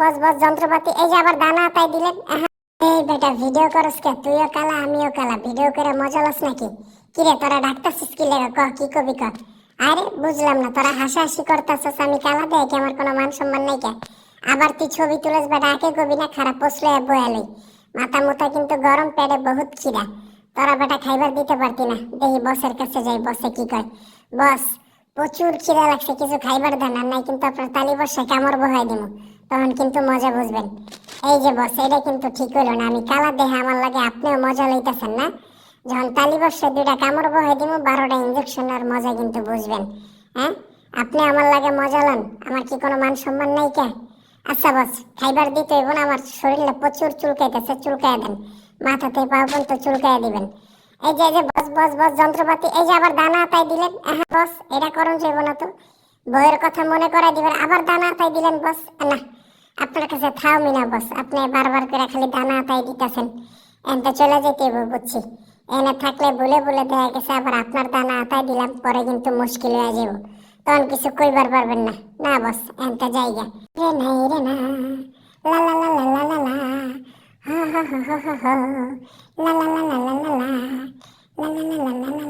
বস বস যন্ত্রপাতি এই যে আবার দানা আতাই দিলেন। এই বেটা ভিডিও করস কে? তুইও কালা আমিও কালা, ভিডিও করে মজা লস নাকি? কিরে তোরা ডাকতাছিস কি লেগা? কি কবি ক। আরে বুঝলাম না, তোরা হাসাহাসি করতাছস আমি কালা দেয় কি? আমার কোনো মান সম্মান নাই কে? আবার তুই ছবি তুলেস বেটা, আকে কবি না খারাপ পোষলে বয়ালই। মাথা মুথা কিন্তু গরম, পেটে বহুত খিদা। তোরা বেটা খাইবার দিতে পারতি না? দেখি বসের কাছে যাই, বসে কি কয়। বস, প্রচুর খিদা লাগছে, কিছু খাইবার দেন, আর নাই কিন্তু আপনার তালি বসে কামড় বহাই দিব, তখন কিন্তু মজা বুঝবেন। এই যে বস, এটা কিন্তু ঠিক হলো না, আমি কালা দেহে আমার লাগে আপনিও মজা লইতেছেন না? যখন তালি বসে দুইটা কামড় বহাই দিব, 12টা ইঞ্জেকশনের মজা কিন্তু বুঝবেন। হ্যাঁ, আপনি আমার লাগে মজা লন, আমার কি কোনো মান সম্মান নাই কে? আচ্ছা বস, খাইবার দিতে হইব না, আমার শরীরে প্রচুর চুলকাইতেছে, চুলকায় দেন, মাথাতে পা পর্যন্ত চুলকায় দিবেন। এই যে বস বস বস যন্ত্রপাতি এই যে আবার দানা আতাই দিলেন। হ্যাঁ বস, এটা করুন যাইব না তো, বইয়ের কথা মনে করাই দিবেন, আবার দানা আতাই দিলেন বস। না, আপনার কাছে থাওমি না বস, আপনি বারবার করে খালি দানা আতাই দিতেছেন। এনতে চলে যেতে হইব বুঝছি, এনে থাকলে বলে বলে দেখা গেছে আবার আপনার দানা আতাই দিলাম, পরে কিন্তু মুশকিল হয়ে যাব, তখন কিছু কইবার পারবেন না। না বস, এনতে জায়গা রে নাই রে না, লা লা লা লা লা লা লা, হা হা হা হা হা হা, লা লা লা লা লা লা লা, লা লা লা লা লা লা।